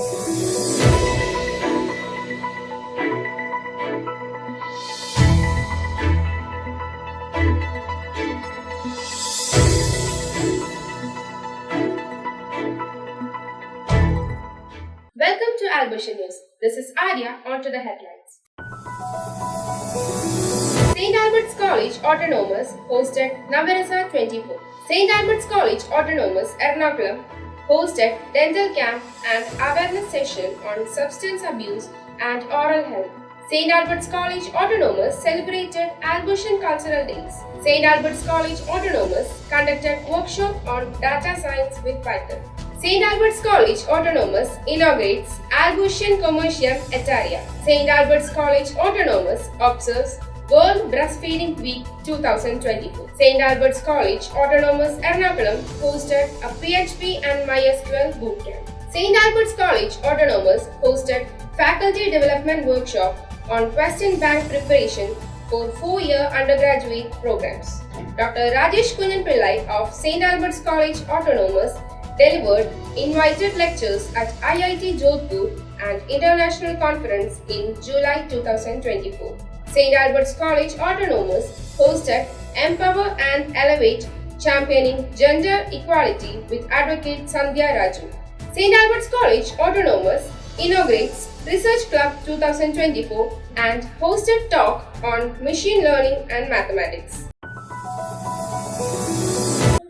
Welcome to Albution News. This is Arya. On to the headlines. St. Albert's College Autonomous hosted Navarasa 24. St. Albert's College Autonomous Ernakulam hosted dental camp and awareness session on substance abuse and oral health. St. Albert's College Autonomous celebrated Albution Cultural Days. St. Albert's College Autonomous conducted workshop on data science with Python. St. Albert's College Autonomous inaugurates Albution Commercium Etaria. St. Albert's College Autonomous observes World Breastfeeding Week 2024. St. Albert's College Autonomous Ernakulam hosted a PHP and MySQL bootcamp. St. Albert's College Autonomous hosted Faculty Development Workshop on Question Bank Preparation for 4-year undergraduate programs. Dr. Rajesh Kunjan Pillai of St. Albert's College Autonomous delivered invited lectures at IIT Jodhpur and International Conference in July 2024. St. Albert's College Autonomous hosted Empower and Elevate Championing Gender Equality with Advocate Sandhya Raju. St. Albert's College Autonomous inaugurates Research Club 2024 and hosted talk on machine learning and mathematics.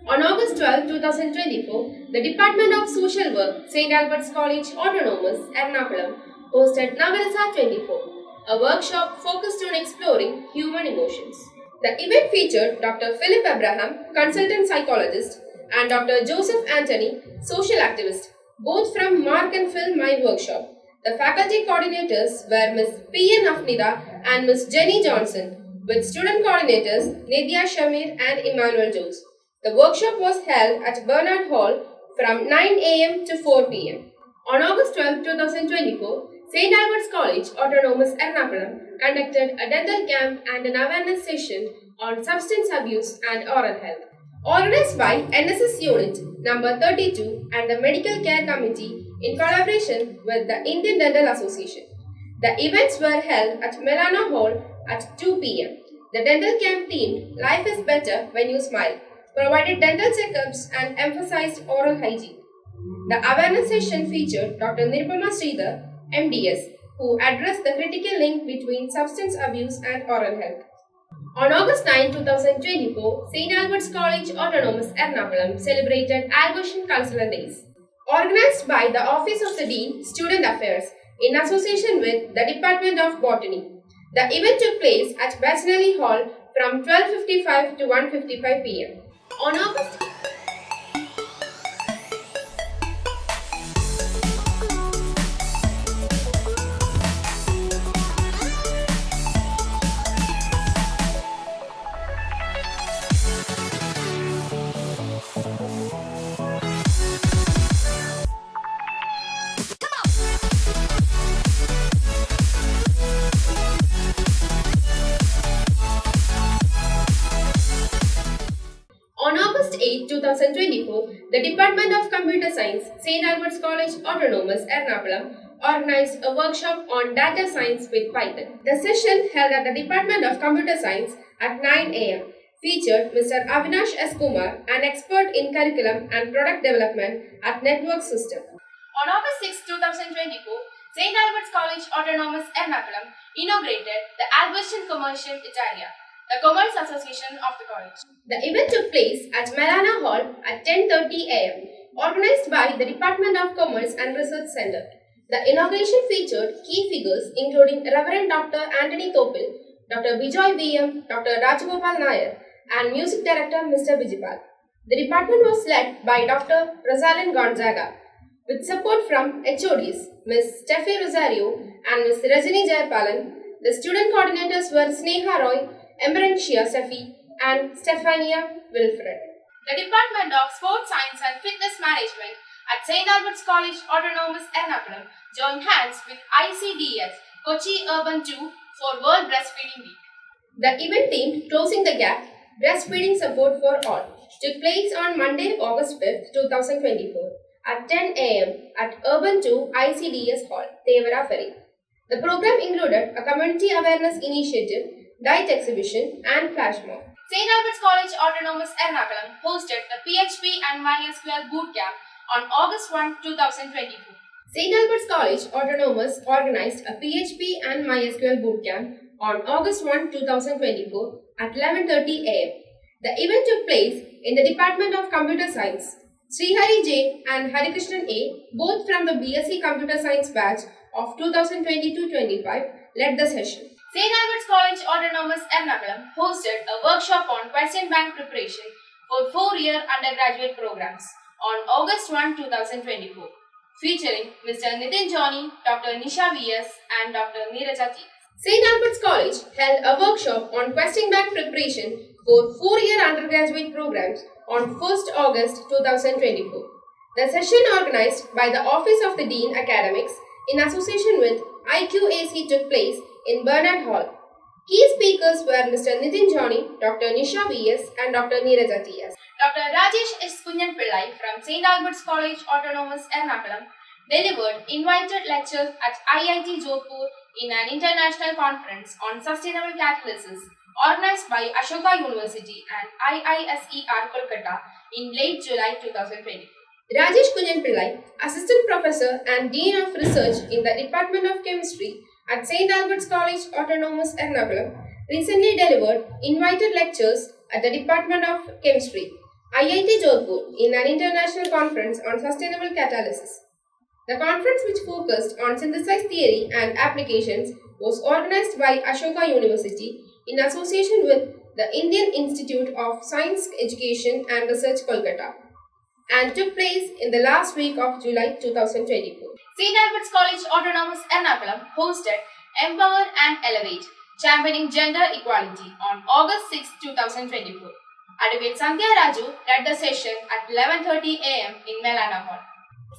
On August 12, 2024, the Department of Social Work, St. Albert's College Autonomous, Ernakulam, hosted Navarasa 24, a workshop focused on exploring human emotions. The event featured Dr. Philip Abraham, consultant psychologist, and Dr. Joseph Anthony, social activist, both from Mark and Film Mind Workshop. The faculty coordinators were Ms. P. N. Afnida and Ms. Jenny Johnson, with student coordinators Nidya Shamir and Emmanuel Jose. The workshop was held at Bernard Hall from 9 a.m. to 4 p.m. On August 12, 2024, St. Albert's College Autonomous Ernakulam conducted a dental camp and an awareness session on substance abuse and oral health. Organized by NSS Unit number 32 and the Medical Care Committee in collaboration with the Indian Dental Association. The events were held at Melana Hall at 2 p.m. The dental camp themed Life is Better When You Smile provided dental checkups and emphasized oral hygiene. The awareness session featured Dr. Nirupama Sridhar, MDS, who addressed the critical link between substance abuse and oral health. On August 9, 2024, St. Albert's College Autonomous Ernakulam celebrated Albution Cultural Days. Organized by the Office of the Dean, Student Affairs, in association with the Department of Botany. The event took place at Bachelorly Hall from 12:55 to 1:55 p.m. On August On August 8, 2024, the Department of Computer Science, St. Albert's College Autonomous, Ernakulam, organized a workshop on data science with Python. The session, held at the Department of Computer Science at 9 a.m., featured Mr. Avinash S. Kumar, an expert in curriculum and product development at Network System. On August 6, 2024, St. Albert's College Autonomous, Ernakulam, inaugurated the Albution Commercium Etaria, the Commerce Association of the college. The event took place at Melana Hall at 10:30 a.m., organized by the Department of Commerce and Research Center. The inauguration featured key figures including Reverend Dr. Anthony Topil, Dr. Bijoy V.M., Dr. Rajagopal Nair, and Music Director Mr. Vijipal. The department was led by Dr. Rosalind Gonzaga, with support from HODs Ms. Steffi Rosario and Ms. Rajini Jayapalan. The student coordinators were Sneha Roy, Emerentia Safi, and Stefania Wilfred. The Department of Sports Science and Fitness Management at St. Albert's College Autonomous Ernakulam joined hands with ICDS Kochi Urban 2 for World Breastfeeding Week. The event themed Closing the Gap, Breastfeeding Support for All took place on Monday, August 5, 2024. at 10 a.m. at Urban 2 ICDS Hall, Tevara Ferry. The program included a community awareness initiative, diet exhibition, and flash mob. St. Albert's College Autonomous Ernakulam hosted the PHP and MySQL Bootcamp on August 1, 2024. St. Albert's College Autonomous organized a PHP and MySQL Bootcamp on August 1, 2024 at 11:30 a.m. The event took place in the Department of Computer Science. Srihari J and Harikrishnan A, both from the BSc Computer Science batch of 2022-25, led the session. St. Albert's College Autonomous Ernakulam hosted a workshop on question bank preparation for 4-year undergraduate programs on August 1, 2024, featuring Mr. Nitin Johnny, Dr. Nisha V.S. and Dr. Neeraja T. St. Albert's College held a workshop on question bank preparation for 4-year undergraduate programs on 1st August 2024. The session, organized by the Office of the Dean Academics in association with IQAC, took place in Bernard Hall. Key speakers were Mr. Nitin Johnny, Dr. Nisha V.S. and Dr. Neeraja T.S. Dr. Rajesh S. Kunjan Pillai from St. Albert's College Autonomous Ernakulam delivered invited lectures at IIT Jodhpur in an international conference on sustainable catalysis organized by Ashoka University and IISER Kolkata in late July 2020. Rajesh Kunjan Pillai, Assistant Professor and Dean of Research in the Department of Chemistry at St. Albert's College Autonomous Ernakulam, recently delivered invited lectures at the Department of Chemistry, IIT Jodhpur, in an international conference on sustainable catalysis. The conference, which focused on synthesis theory and applications, was organized by Ashoka University in association with the Indian Institute of Science Education and Research, Kolkata, and took place in the last week of July 2024. St. Albert's College Autonomous Ernakulam hosted Empower and Elevate, Championing Gender Equality on August 6, 2024. Advocate Sandhya Raju led the session at 11:30 a.m. in Melana Hall.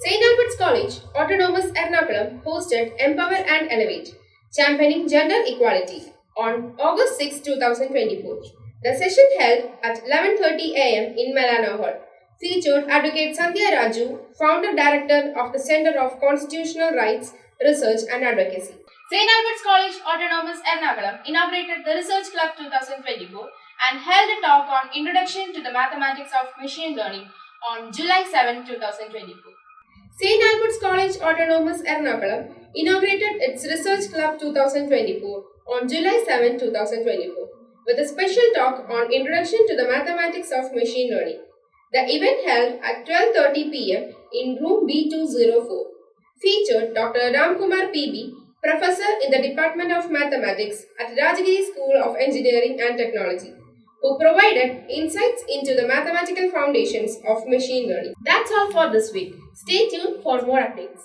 St. Albert's College Autonomous Ernakulam hosted Empower and Elevate, Championing Gender Equality on August 6, 2024. The session, held at 11:30 a.m. in Melana Hall, featured Advocate Sandhya Raju, Founder Director of the Center of Constitutional Rights, Research and Advocacy. St. Albert's College Autonomous Ernakulam inaugurated the Research Club 2024 and held a talk on Introduction to the Mathematics of Machine Learning on July 7, 2024. St. Albert's College Autonomous Ernakulam inaugurated its Research Club 2024 on July 7, 2024 with a special talk on Introduction to the Mathematics of Machine Learning. The event, held at 12:30 p.m. in room B204, featured Dr. Ramkumar PB, Professor in the Department of Mathematics at Rajagiri School of Engineering and Technology, who provided insights into the mathematical foundations of machine learning. That's all for this week. Stay tuned for more updates.